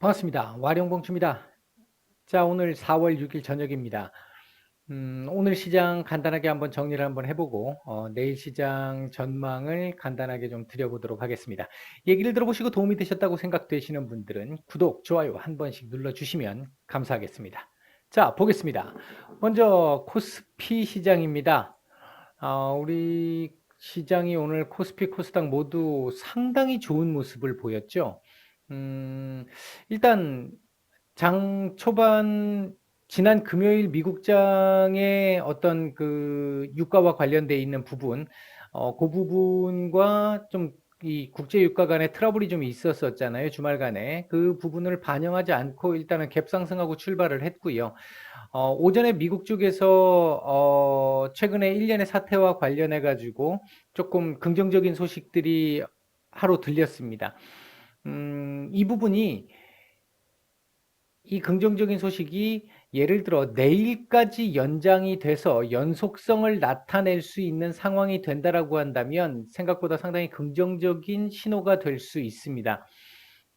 반갑습니다. 와룡봉추입니다. 자, 오늘 4월 6일 저녁입니다. 오늘 시장 간단하게 한번 정리를 한번 해보고, 내일 시장 전망을 간단하게 좀 드려보도록 하겠습니다. 얘기를 들어보시고 도움이 되셨다고 생각되시는 분들은 구독, 좋아요 한 번씩 눌러주시면 감사하겠습니다. 자, 보겠습니다. 먼저 코스피 시장입니다. 우리 시장이 오늘 코스피, 코스닥 모두 상당히 좋은 모습을 보였죠. 음, 일단 장 초반 지난 금요일 미국장의 어떤 그 유가와 관련돼 있는 부분, 그 부분과 좀 이 국제 유가 간의 트러블이 좀 있었었잖아요. 주말간에. 그 부분을 반영하지 않고 일단은 갭 상승하고 출발을 했고요. 오전에 미국 쪽에서 최근에 일련의 사태와 관련해 가지고 조금 긍정적인 소식들이 하루 들렸습니다. 이 부분이 이 긍정적인 소식이 예를 들어 내일까지 연장이 돼서 연속성을 나타낼 수 있는 상황이 된다라고 한다면 생각보다 상당히 긍정적인 신호가 될 수 있습니다.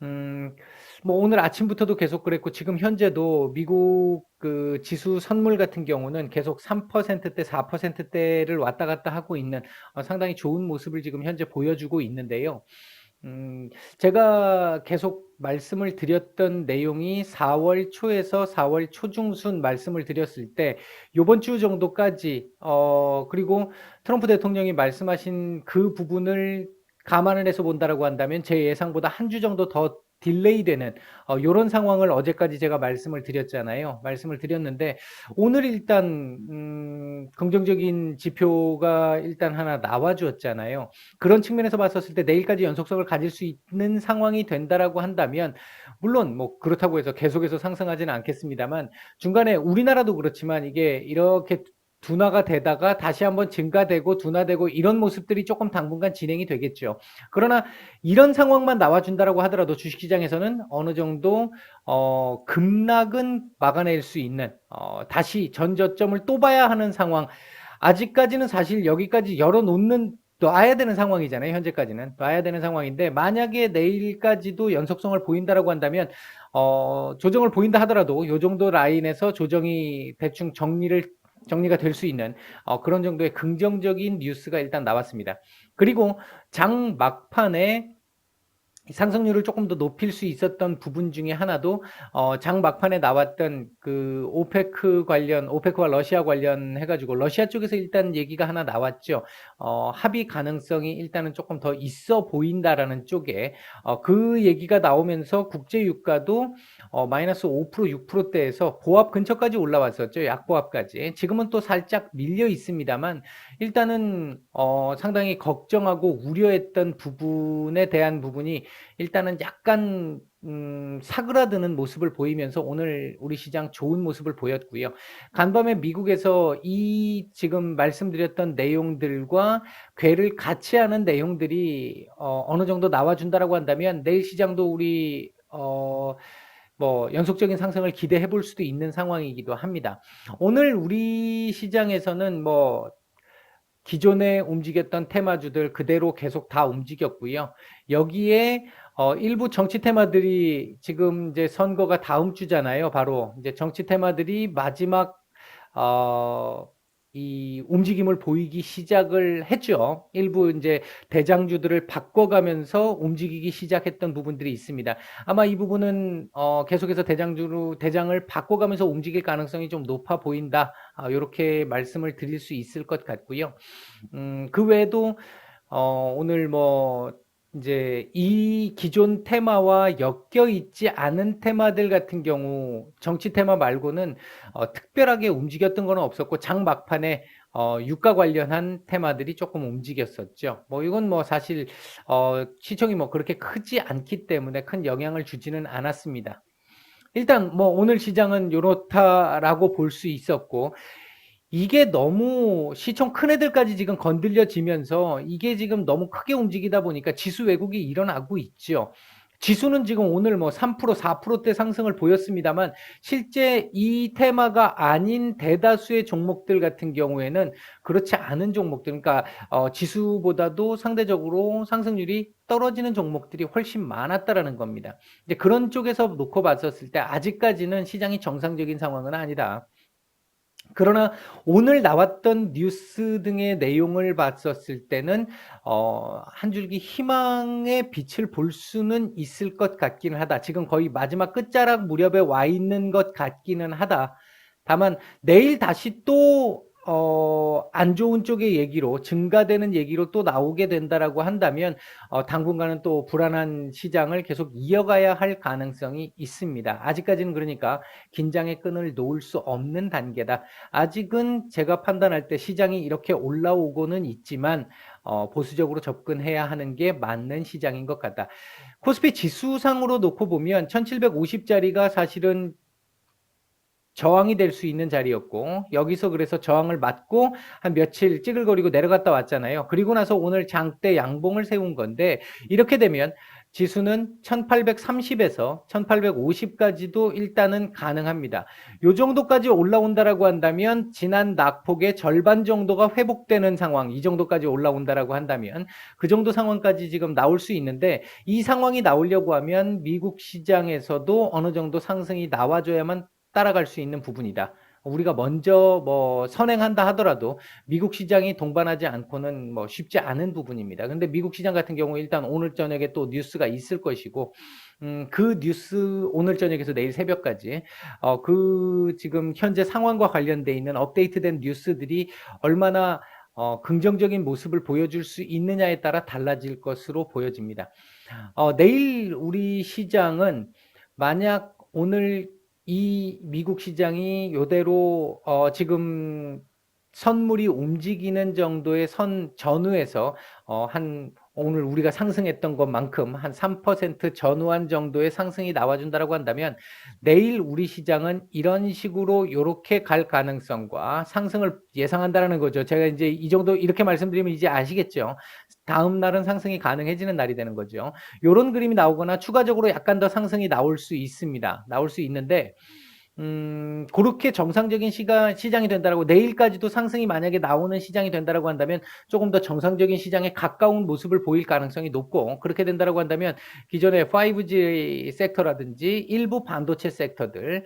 음, 뭐 오늘 아침부터도 계속 그랬고 지금 현재도 미국 그 지수 선물 같은 경우는 계속 3%대, 4%대를 왔다 갔다 하고 있는 상당히 좋은 모습을 지금 현재 보여주고 있는데요. 제가 계속 말씀을 드렸던 내용이 4월 초에서 4월 초중순 말씀을 드렸을 때 요번 주 정도까지 그리고 트럼프 대통령이 말씀하신 그 부분을 감안을 해서 본다라고 한다면 제 예상보다 한 주 정도 더 딜레이 되는 요런 상황을 어제까지 제가 말씀을 드렸잖아요. 말씀을 드렸는데 오늘 일단 긍정적인 지표가 일단 하나 나와 주었잖아요. 그런 측면에서 봤었을 때 내일까지 연속성을 가질 수 있는 상황이 된다라고 한다면 물론 뭐 그렇다고 해서 계속해서 상승하지는 않겠습니다만 중간에 우리나라도 그렇지만 이게 이렇게 둔화가 되다가 다시 한번 증가되고 둔화되고 이런 모습들이 조금 당분간 진행이 되겠죠. 그러나 이런 상황만 나와준다라고 하더라도 주식시장에서는 어느 정도 급락은 막아낼 수 있는 다시 전저점을 또 봐야 하는 상황. 아직까지는 사실 여기까지 열어놓는 놔야 되는 상황이잖아요. 현재까지는 놔야 되는 상황인데 만약에 내일까지도 연속성을 보인다라고 한다면 조정을 보인다 하더라도 요 정도 라인에서 조정이 대충 정리가 될 수 있는 그런 정도의 긍정적인 뉴스가 일단 나왔습니다. 그리고 장 막판에 상승률을 조금 더 높일 수 있었던 부분 중에 하나도 장 막판에 나왔던 그 오페크 관련, 오페크와 러시아 관련 해가지고 러시아 쪽에서 일단 얘기가 하나 나왔죠. 합의 가능성이 일단은 조금 더 있어 보인다라는 쪽에 그 얘기가 나오면서 국제 유가도 마이너스 5% 6%대에서 고압 근처까지 올라왔었죠. 약보합까지. 지금은 또 살짝 밀려 있습니다만 일단은 상당히 걱정하고 우려했던 부분에 대한 부분이 일단은 약간 사그라드는 모습을 보이면서 오늘 우리 시장 좋은 모습을 보였고요. 간밤에 미국에서 이 지금 말씀드렸던 내용들과 궤를 같이 하는 내용들이 어느 정도 나와준다라고 한다면 내일 시장도 우리 뭐 연속적인 상승을 기대해 볼 수도 있는 상황이기도 합니다. 오늘 우리 시장에서는 뭐 기존에 움직였던 테마주들 그대로 계속 다 움직였고요. 여기에 일부 정치 테마들이 지금 이제 선거가 다음 주잖아요. 바로 이제 정치 테마들이 마지막 이 움직임을 보이기 시작을 했죠. 일부 이제 대장주들을 바꿔가면서 움직이기 시작했던 부분들이 있습니다. 아마 이 부분은 계속해서 대장을 바꿔가면서 움직일 가능성이 좀 높아 보인다. 이렇게 말씀을 드릴 수 있을 것 같고요. 그 외에도 오늘 뭐 이제 이 기존 테마와 엮여 있지 않은 테마들 같은 경우 정치 테마 말고는 특별하게 움직였던 건 없었고 장 막판에 유가 관련한 테마들이 조금 움직였었죠. 뭐 이건 뭐 사실 시총이 뭐 그렇게 크지 않기 때문에 큰 영향을 주지는 않았습니다. 일단 뭐 오늘 시장은 요렇다라고 볼 수 있었고 이게 너무 시총 큰 애들까지 지금 건들려지면서 이게 지금 너무 크게 움직이다 보니까 지수 왜곡이 일어나고 있죠. 지수는 지금 오늘 뭐 3%, 4%대 상승을 보였습니다만 실제 이 테마가 아닌 대다수의 종목들 같은 경우에는 그렇지 않은 종목들, 그러니까 지수보다도 상대적으로 상승률이 떨어지는 종목들이 훨씬 많았다라는 겁니다. 이제 그런 쪽에서 놓고 봤었을 때 아직까지는 시장이 정상적인 상황은 아니다. 그러나 오늘 나왔던 뉴스 등의 내용을 봤었을 때는 한 줄기 희망의 빛을 볼 수는 있을 것 같기는 하다. 지금 거의 마지막 끝자락 무렵에 와 있는 것 같기는 하다. 다만 내일 다시 또 안 좋은 쪽의 얘기로 증가되는 얘기로 또 나오게 된다라고 한다면 당분간은 또 불안한 시장을 계속 이어가야 할 가능성이 있습니다. 아직까지는 그러니까 긴장의 끈을 놓을 수 없는 단계다. 아직은 제가 판단할 때 시장이 이렇게 올라오고는 있지만 보수적으로 접근해야 하는 게 맞는 시장인 것 같다. 코스피 지수상으로 놓고 보면 1750짜리가 사실은 저항이 될 수 있는 자리였고 여기서 그래서 저항을 맞고 한 며칠 찌글거리고 내려갔다 왔잖아요. 그리고 나서 오늘 장대 양봉을 세운 건데 이렇게 되면 지수는 1830에서 1850까지도 일단은 가능합니다. 요 정도까지 올라온다라고 한다면 지난 낙폭의 절반 정도가 회복되는 상황, 이 정도까지 올라온다라고 한다면 그 정도 상황까지 지금 나올 수 있는데 이 상황이 나오려고 하면 미국 시장에서도 어느 정도 상승이 나와줘야만 따라갈 수 있는 부분이다. 우리가 먼저 뭐 선행한다 하더라도 미국 시장이 동반하지 않고는 뭐 쉽지 않은 부분입니다. 근데 미국 시장 같은 경우 일단 오늘 저녁에 또 뉴스가 있을 것이고 그 뉴스 오늘 저녁에서 내일 새벽까지 그 지금 현재 상황과 관련돼 있는 업데이트된 뉴스들이 얼마나 긍정적인 모습을 보여줄 수 있느냐에 따라 달라질 것으로 보여집니다. 내일 우리 시장은 만약 오늘 이 미국 시장이 요대로 지금 선물이 움직이는 정도의 선 전후에서 한 오늘 우리가 상승했던 것만큼 한 3% 전후한 정도의 상승이 나와준다라고 한다면 내일 우리 시장은 이런 식으로 요렇게 갈 가능성과 상승을 예상한다라는 거죠. 제가 이제 이 정도 이렇게 말씀드리면 이제 아시겠죠. 다음 날은 상승이 가능해지는 날이 되는 거죠. 요런 그림이 나오거나 추가적으로 약간 더 상승이 나올 수 있습니다. 나올 수 있는데 그렇게 정상적인 시장이 된다라고 내일까지도 상승이 만약에 나오는 시장이 된다라고 한다면 조금 더 정상적인 시장에 가까운 모습을 보일 가능성이 높고 그렇게 된다라고 한다면 기존의 5G 섹터라든지 일부 반도체 섹터들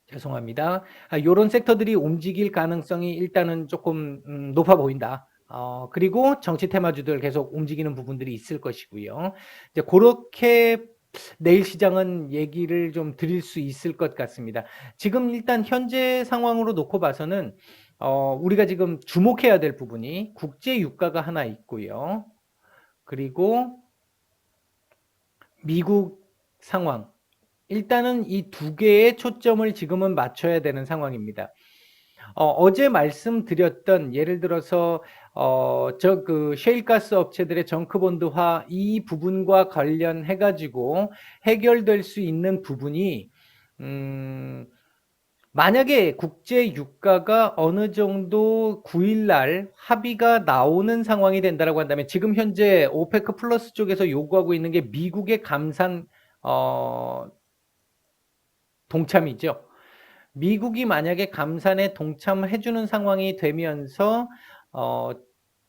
죄송합니다. 이런 섹터들이 움직일 가능성이 일단은 조금 높아 보인다. 그리고 정치 테마주들 계속 움직이는 부분들이 있을 것이고요. 이제 그렇게 내일 시장은 얘기를 좀 드릴 수 있을 것 같습니다. 지금 일단 현재 상황으로 놓고 봐서는 우리가 지금 주목해야 될 부분이 국제 유가가 하나 있고요. 그리고 미국 상황. 일단은 이 두 개의 초점을 지금은 맞춰야 되는 상황입니다. 어제 말씀드렸던 예를 들어서 그 셰일가스 업체들의 정크본드화 이 부분과 관련해 가지고 해결될 수 있는 부분이 만약에 국제 유가가 어느 정도 9일 날 합의가 나오는 상황이 된다라고 한다면 지금 현재 오페크 플러스 쪽에서 요구하고 있는 게 미국의 감산 동참이죠. 미국이 만약에 감산에 동참해주는 상황이 되면서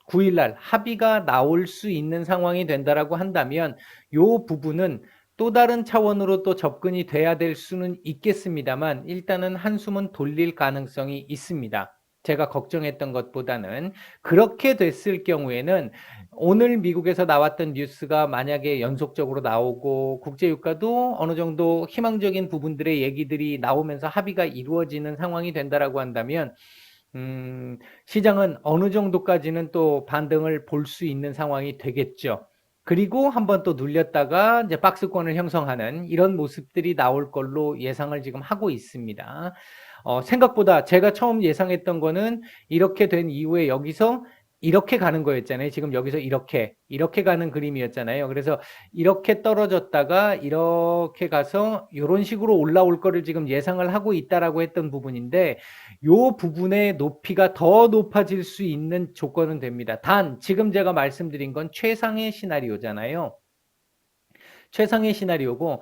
9일날 합의가 나올 수 있는 상황이 된다라고 한다면 이 부분은 또 다른 차원으로 또 접근이 돼야 될 수는 있겠습니다만 일단은 한숨은 돌릴 가능성이 있습니다. 제가 걱정했던 것보다는 그렇게 됐을 경우에는 오늘 미국에서 나왔던 뉴스가 만약에 연속적으로 나오고 국제유가도 어느 정도 희망적인 부분들의 얘기들이 나오면서 합의가 이루어지는 상황이 된다라고 한다면 시장은 어느 정도까지는 또 반등을 볼 수 있는 상황이 되겠죠. 그리고 한번 또 눌렸다가 이제 박스권을 형성하는 이런 모습들이 나올 걸로 예상을 지금 하고 있습니다. 생각보다 제가 처음 예상했던 거는 이렇게 된 이후에 여기서 이렇게 가는 거였잖아요. 지금 여기서 이렇게 가는 그림이었잖아요. 그래서 이렇게 떨어졌다가 이렇게 가서 이런 식으로 올라올 거를 지금 예상을 하고 있다라고 했던 부분인데 요 부분의 높이가 더 높아질 수 있는 조건은 됩니다. 단 지금 제가 말씀드린 건 최상의 시나리오잖아요. 최상의 시나리오고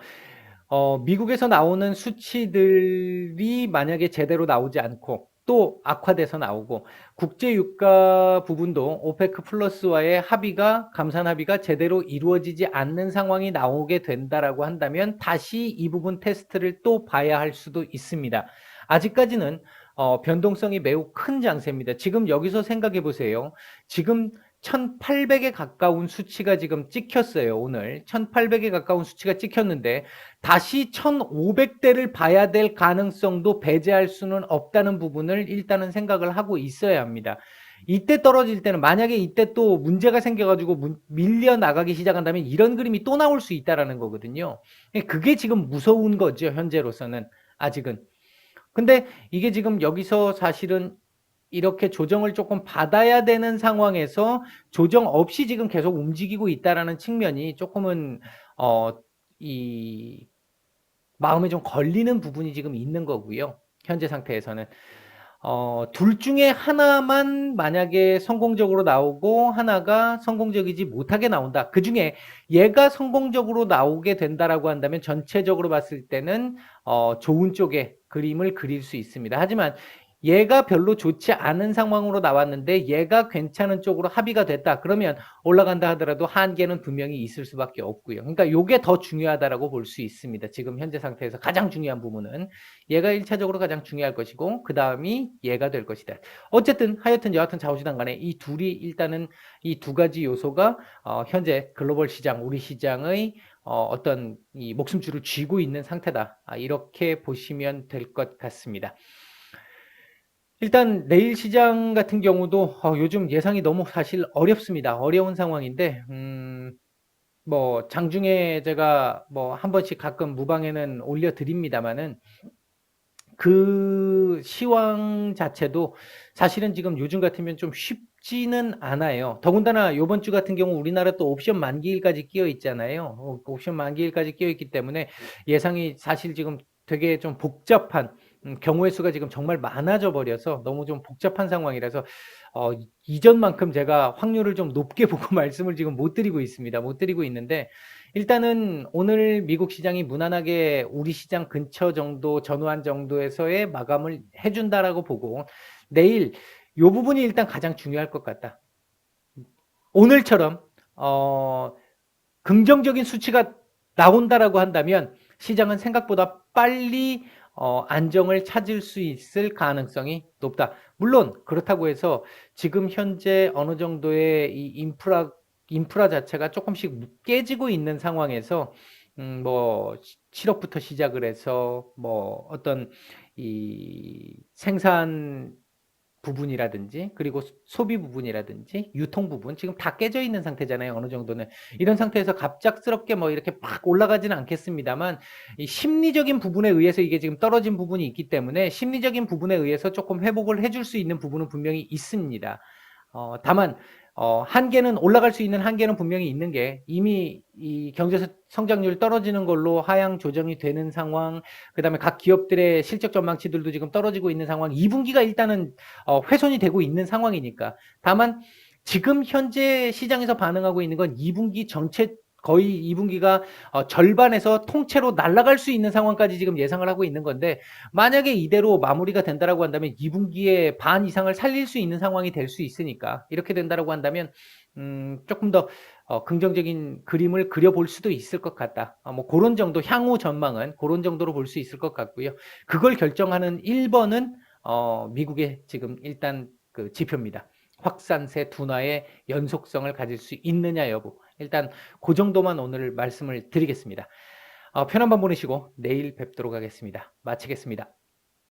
미국에서 나오는 수치들이 만약에 제대로 나오지 않고 또 악화돼서 나오고 국제 유가 부분도 오페크 플러스와의 합의가 감산 합의가 제대로 이루어지지 않는 상황이 나오게 된다라고 한다면 다시 이 부분 테스트를 또 봐야 할 수도 있습니다. 아직까지는 변동성이 매우 큰 장세입니다. 지금 여기서 생각해 보세요. 지금 1800에 가까운 수치가 지금 찍혔어요. 오늘 1800에 가까운 수치가 찍혔는데 다시 1500대를 봐야 될 가능성도 배제할 수는 없다는 부분을 일단은 생각을 하고 있어야 합니다. 이때 떨어질 때는 만약에 이때 또 문제가 생겨가지고 밀려 나가기 시작한다면 이런 그림이 또 나올 수 있다라는 거거든요. 그게 지금 무서운 거죠. 현재로서는 아직은. 근데 이게 지금 여기서 사실은 이렇게 조정을 조금 받아야 되는 상황에서 조정 없이 지금 계속 움직이고 있다라는 측면이 조금은 이 마음에 좀 걸리는 부분이 지금 있는 거고요. 현재 상태에서는 둘 중에 하나만 만약에 성공적으로 나오고 하나가 성공적이지 못하게 나온다. 그 중에 얘가 성공적으로 나오게 된다라고 한다면 전체적으로 봤을 때는 좋은 쪽의 그림을 그릴 수 있습니다. 하지만 얘가 별로 좋지 않은 상황으로 나왔는데 얘가 괜찮은 쪽으로 합의가 됐다. 그러면 올라간다 하더라도 한계는 분명히 있을 수밖에 없고요. 그러니까 이게 더 중요하다라고 볼 수 있습니다. 지금 현재 상태에서 가장 중요한 부분은 얘가 1차적으로 가장 중요할 것이고 그 다음이 얘가 될 것이다. 어쨌든 하여튼 여하튼 좌우지단 간에 이 둘이 일단은 이 두 가지 요소가 현재 글로벌 시장, 우리 시장의 어떤 이 목숨줄을 쥐고 있는 상태다. 이렇게 보시면 될 것 같습니다. 일단 내일 시장 같은 경우도 요즘 예상이 너무 사실 어렵습니다. 어려운 상황인데 뭐 장중에 제가 뭐 한 번씩 가끔 무방에는 올려드립니다만은 그 시황 자체도 사실은 지금 요즘 같으면 좀 쉽지는 않아요. 더군다나 이번 주 같은 경우 우리나라 또 옵션 만기일까지 끼어 있잖아요. 옵션 만기일까지 끼어 있기 때문에 예상이 사실 지금 되게 좀 복잡한 경우의 수가 지금 정말 많아져 버려서 너무 좀 복잡한 상황이라서 이전만큼 제가 확률을 좀 높게 보고 말씀을 지금 못 드리고 있습니다. 못 드리고 있는데 일단은 오늘 미국 시장이 무난하게 우리 시장 근처 정도 전후한 정도에서의 마감을 해준다라고 보고 내일 이 부분이 일단 가장 중요할 것 같다. 오늘처럼 긍정적인 수치가 나온다라고 한다면 시장은 생각보다 빨리 안정을 찾을 수 있을 가능성이 높다. 물론 그렇다고 해서 지금 현재 어느 정도의 이 인프라 자체가 조금씩 깨지고 있는 상황에서 뭐 7억부터 시작을 해서 뭐 어떤 이 생산 부분이라든지 그리고 소비 부분이라든지 유통 부분 지금 다 깨져 있는 상태잖아요. 어느 정도는 이런 상태에서 갑작스럽게 뭐 이렇게 막 올라가지는 않겠습니다만 이 심리적인 부분에 의해서 이게 지금 떨어진 부분이 있기 때문에 심리적인 부분에 의해서 조금 회복을 해줄 수 있는 부분은 분명히 있습니다. 다만 한계는 올라갈 수 있는 한계는 분명히 있는 게 이미 이 경제 성장률 떨어지는 걸로 하향 조정이 되는 상황, 그다음에 각 기업들의 실적 전망치들도 지금 떨어지고 있는 상황, 2분기가 일단은 훼손이 되고 있는 상황이니까. 다만 지금 현재 시장에서 반응하고 있는 건 2분기 전체 거의 2분기가 절반에서 통째로 날아갈 수 있는 상황까지 지금 예상을 하고 있는 건데 만약에 이대로 마무리가 된다라고 한다면 2분기에 반 이상을 살릴 수 있는 상황이 될 수 있으니까 이렇게 된다라고 한다면 조금 더 긍정적인 그림을 그려볼 수도 있을 것 같다. 뭐 그런 정도 향후 전망은 그런 정도로 볼 수 있을 것 같고요. 그걸 결정하는 1번은 미국의 지금 일단 그 지표입니다. 확산세 둔화의 연속성을 가질 수 있느냐 여부. 일단 그 정도만 오늘 말씀을 드리겠습니다. 편한 밤 보내시고 내일 뵙도록 하겠습니다. 마치겠습니다.